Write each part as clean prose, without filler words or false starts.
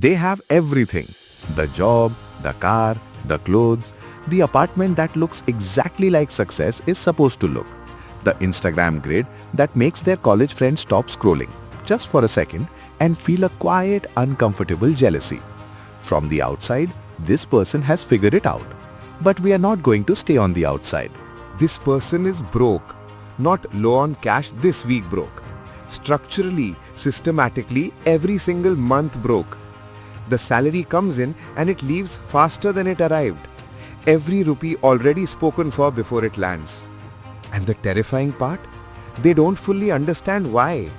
They have everything: the job, the car, the clothes, the apartment that looks exactly like success is supposed to look, the Instagram grid that makes their college friends stop scrolling just for a second and feel a quiet, uncomfortable jealousy. From the outside, this person has figured it out. But we are not going to stay on the outside. This person is broke, not low on cash this week broke. Structurally, systematically, every single month broke. The salary comes in and it leaves faster than it arrived. Every rupee already spoken for before it lands. And the terrifying part? They don't fully understand why.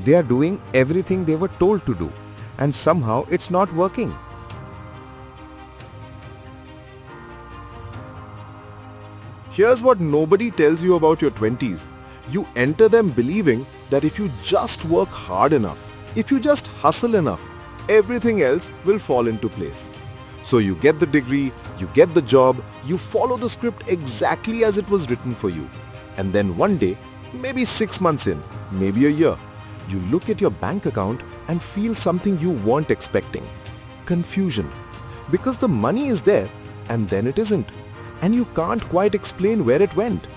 They are doing everything they were told to do, and somehow it's not working. Here's what nobody tells you about your 20s. You enter them believing that if you just work hard enough, if you just hustle enough, everything else will fall into place. So you get the degree, you get the job, you follow the script exactly as it was written for you. And then one day, maybe 6 months in, maybe a year, you look at your bank account and feel something you weren't expecting. Confusion. Because the money is there and then it isn't. And you can't quite explain where it went.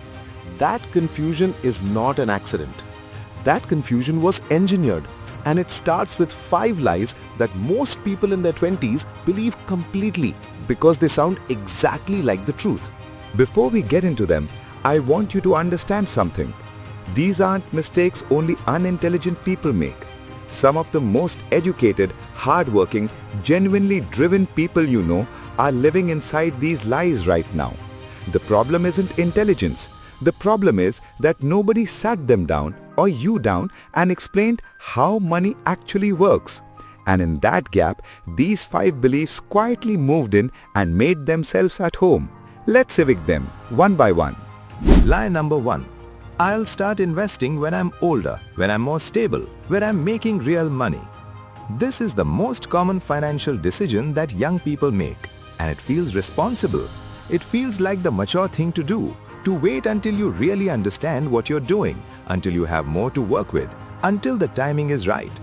That confusion is not an accident. That confusion was engineered, and it starts with 5 lies that most people in their 20s believe completely because they sound exactly like the truth. Before we get into them, I want you to understand something. These aren't mistakes only unintelligent people make. Some of the most educated, hardworking, genuinely driven people you know are living inside these lies right now. The problem isn't intelligence. The problem is that nobody sat them down or you down and explained how money actually works. And in that gap, these 5 beliefs quietly moved in and made themselves at home. Let's evict them one by one. Lie number 1. I'll start investing when I'm older, when I'm more stable, when I'm making real money. This is the most common financial decision that young people make, and it feels responsible. It feels like the mature thing to do, to wait until you really understand what you're doing, until you have more to work with, until the timing is right.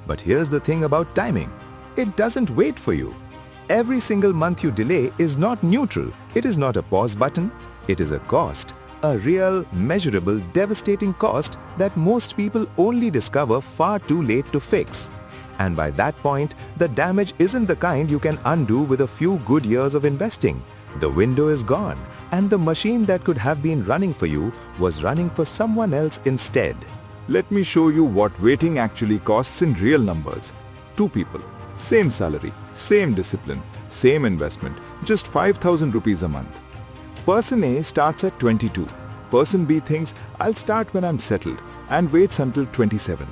But here's the thing about timing. It doesn't wait for you. Every single month you delay is not neutral. It is not a pause button. It is a cost. A real, measurable, devastating cost that most people only discover far too late to fix. And by that point, the damage isn't the kind you can undo with a few good years of investing. The window is gone, and the machine that could have been running for you was running for someone else instead. Let me show you what waiting actually costs in real numbers. 2 people, same salary, same discipline, same investment, just 5,000 rupees a month. Person A starts at 22. Person B thinks, I'll start when I'm settled, and waits until 27.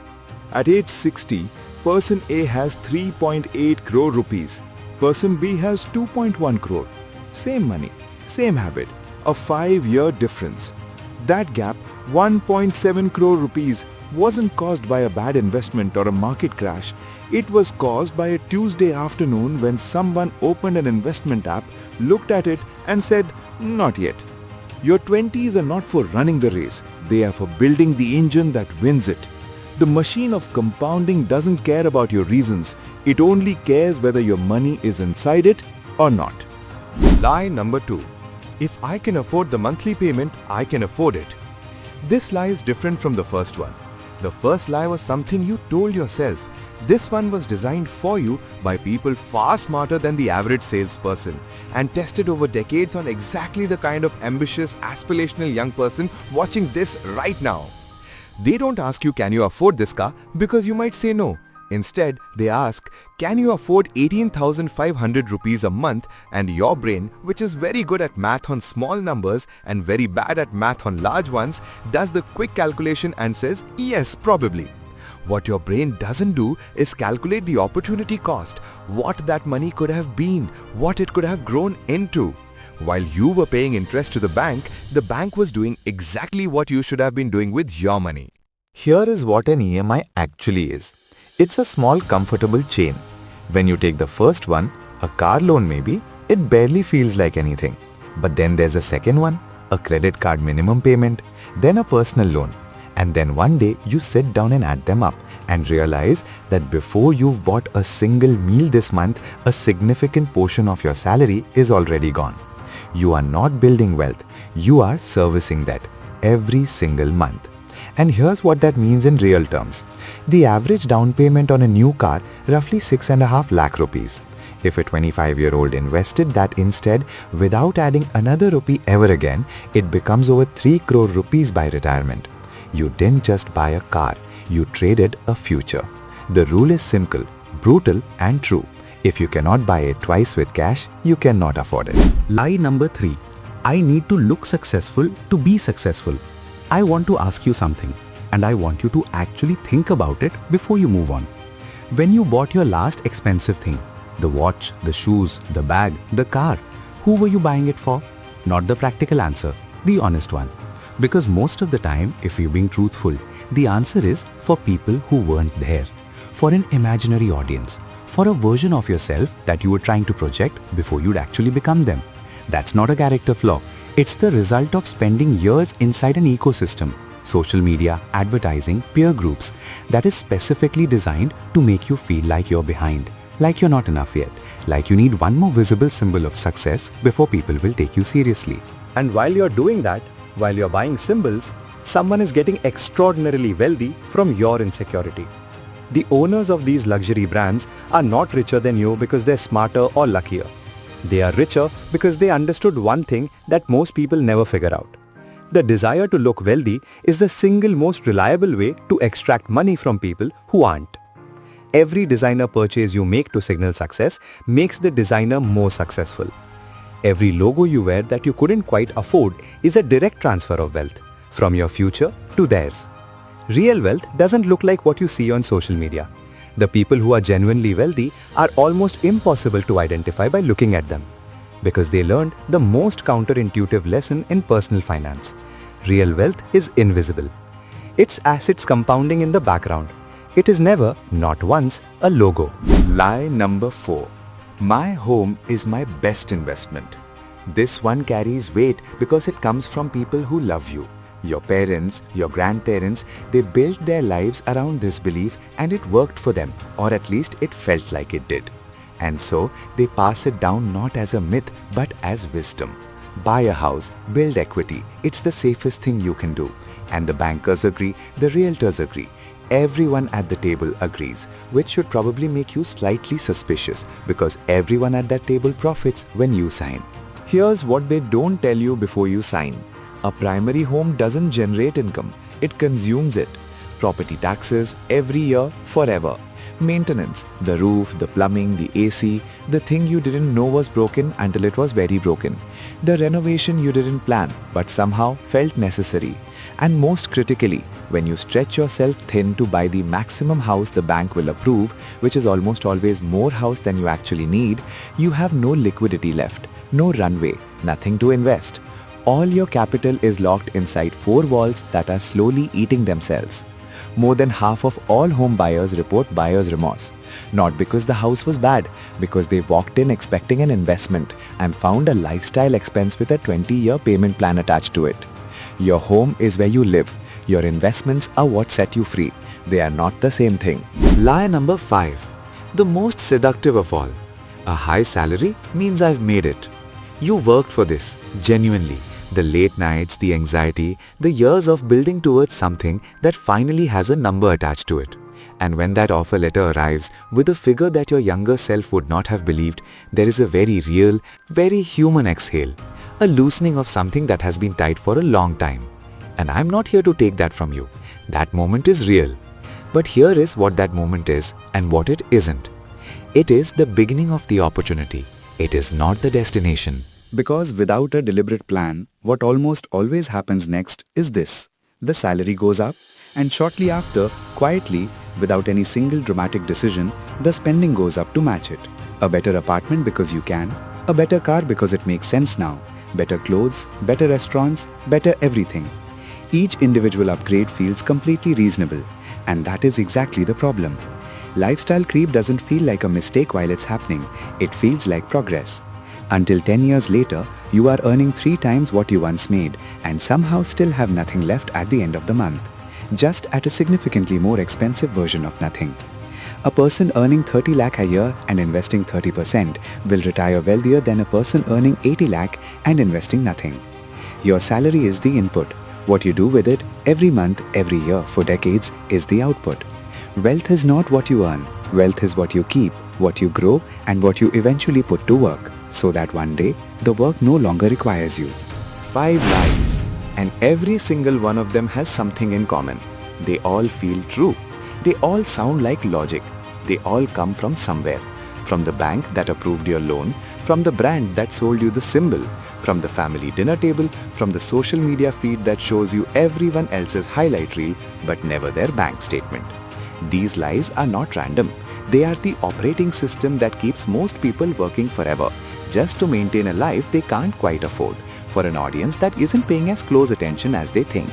At age 60, Person A has 3.8 crore rupees. Person B has 2.1 crore. Same money, same habit, a 5-year difference. That gap, 1.7 crore rupees, wasn't caused by a bad investment or a market crash. It was caused by a Tuesday afternoon when someone opened an investment app, looked at it and said, not yet. Your 20s are not for running the race. They are for building the engine that wins it. The machine of compounding doesn't care about your reasons. It only cares whether your money is inside it or not. Lie number 2. If I can afford the monthly payment, I can afford it. This lie is different from the first one. The first lie was something you told yourself. This one was designed for you by people far smarter than the average salesperson and tested over decades on exactly the kind of ambitious, aspirational young person watching this right now. They don't ask you, can you afford this car? Because you might say no. Instead, they ask, can you afford 18,500 rupees a month? And your brain, which is very good at math on small numbers and very bad at math on large ones, does the quick calculation and says, yes, probably. What your brain doesn't do is calculate the opportunity cost, what that money could have been, what it could have grown into. While you were paying interest to the bank was doing exactly what you should have been doing with your money. Here is what an EMI actually is. It's a small comfortable chain. When you take the first one, a car loan maybe, it barely feels like anything. But then there's a second one, a credit card minimum payment, then a personal loan. And then one day you sit down and add them up and realize that before you've bought a single meal this month, a significant portion of your salary is already gone. You are not building wealth, you are servicing that every single month. And here's what that means in real terms. The average down payment on a new car, roughly 6.5 lakh rupees. If a 25-year-old invested that instead without adding another rupee ever again, it becomes over 3 crore rupees by retirement. You didn't just buy a car, you traded a future. The rule is simple, brutal and true. If you cannot buy it twice with cash, you cannot afford it. Lie number 3. I need to look successful to be successful. I want to ask you something, and I want you to actually think about it before you move on. When you bought your last expensive thing, the watch, the shoes, the bag, the car, who were you buying it for? Not the practical answer, the honest one. Because most of the time, if you're being truthful, the answer is for people who weren't there, for an imaginary audience, for a version of yourself that you were trying to project before you'd actually become them. That's not a character flaw. It's the result of spending years inside an ecosystem, social media, advertising, peer groups, that is specifically designed to make you feel like you're behind, like you're not enough yet, like you need one more visible symbol of success before people will take you seriously. And while you're doing that, while you're buying symbols, someone is getting extraordinarily wealthy from your insecurity. The owners of these luxury brands are not richer than you because they're smarter or luckier. They are richer because they understood one thing that most people never figure out. The desire to look wealthy is the single most reliable way to extract money from people who aren't. Every designer purchase you make to signal success makes the designer more successful. Every logo you wear that you couldn't quite afford is a direct transfer of wealth, from your future to theirs. Real wealth doesn't look like what you see on social media. The people who are genuinely wealthy are almost impossible to identify by looking at them, because they learned the most counterintuitive lesson in personal finance. Real wealth is invisible. It's assets compounding in the background. It is never, not once, a logo. Lie number 4. My home is my best investment. This one carries weight because it comes from people who love you. Your parents, your grandparents, they built their lives around this belief and it worked for them, or at least it felt like it did. And so they pass it down not as a myth but as wisdom. Buy a house, build equity. It's the safest thing you can do. And the bankers agree, the realtors agree. Everyone at the table agrees, which should probably make you slightly suspicious because everyone at that table profits when you sign. Here's what they don't tell you before you sign. A primary home doesn't generate income, it consumes it. Property taxes every year, forever. Maintenance, the roof, the plumbing, the AC, the thing you didn't know was broken until it was very broken. The renovation you didn't plan but somehow felt necessary. And most critically, when you stretch yourself thin to buy the maximum house the bank will approve, which is almost always more house than you actually need, you have no liquidity left, no runway, nothing to invest. All your capital is locked inside 4 walls that are slowly eating themselves. More than half of all home buyers report buyer's remorse. Not because the house was bad, because they walked in expecting an investment and found a lifestyle expense with a 20-year payment plan attached to it. Your home is where you live. Your investments are what set you free. They are not the same thing. Lie number 5. The most seductive of all. A high salary means I've made it. You worked for this, genuinely. The late nights, the anxiety, the years of building towards something that finally has a number attached to it. And when that offer letter arrives with a figure that your younger self would not have believed, there is a very real, very human exhale. A loosening of something that has been tight for a long time. And I'm not here to take that from you. That moment is real. But here is what that moment is and what it isn't. It is the beginning of the opportunity. It is not the destination. Because without a deliberate plan, what almost always happens next is this. The salary goes up, and shortly after, quietly, without any single dramatic decision, the spending goes up to match it. A better apartment because you can, a better car because it makes sense now, better clothes, better restaurants, better everything. Each individual upgrade feels completely reasonable, and that is exactly the problem. Lifestyle creep doesn't feel like a mistake while it's happening, it feels like progress. Until 10 years later, you are earning 3 times what you once made and somehow still have nothing left at the end of the month. just at a significantly more expensive version of nothing. A person earning 30 lakh a year and investing 30% will retire wealthier than a person earning 80 lakh and investing nothing. Your salary is the input. What you do with it every month, every year for decades is the output. Wealth is not what you earn. Wealth is what you keep, what you grow, and what you eventually put to work, so that one day the work no longer requires you. 5 lies, and every single one of them has something in common. They all feel true. They all sound like logic. They all come from somewhere. From the bank that approved your loan, from the brand that sold you the symbol, from the family dinner table, from the social media feed that shows you everyone else's highlight reel but never their bank statement. These lies are not random. They are the operating system that keeps most people working forever just to maintain a life they can't quite afford for an audience that isn't paying as close attention as they think.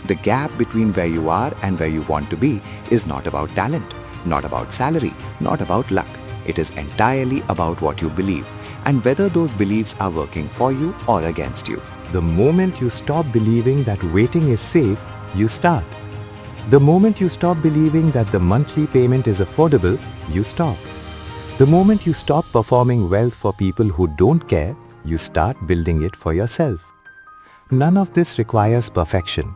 The gap between where you are and where you want to be is not about talent, not about salary, not about luck. It is entirely about what you believe and whether those beliefs are working for you or against you. The moment you stop believing that waiting is safe, you start. The moment you stop believing that the monthly payment is affordable, you stop. The moment you stop performing wealth for people who don't care, you start building it for yourself. None of this requires perfection.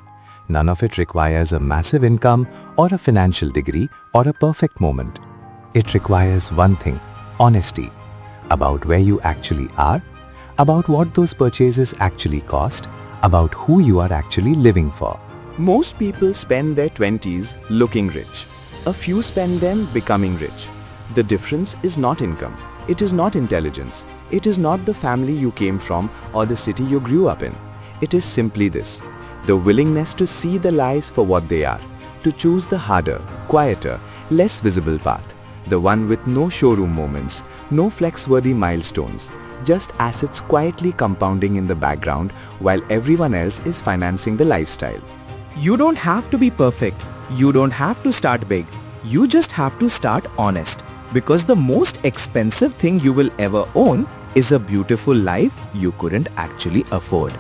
None of it requires a massive income or a financial degree or a perfect moment. It requires one thing, honesty, about where you actually are, about what those purchases actually cost, about who you are actually living for. Most people spend their 20s looking rich. A few spend them becoming rich. The difference is not income. It is not intelligence. It is not the family you came from or the city you grew up in. It is simply this: the willingness to see the lies for what they are, to choose the harder, quieter, less visible path, the one with no showroom moments, no flex-worthy milestones, just assets quietly compounding in the background while everyone else is financing the lifestyle. You don't have to be perfect. You don't have to start big. You just have to start honest. Because the most expensive thing you will ever own is a beautiful life you couldn't actually afford.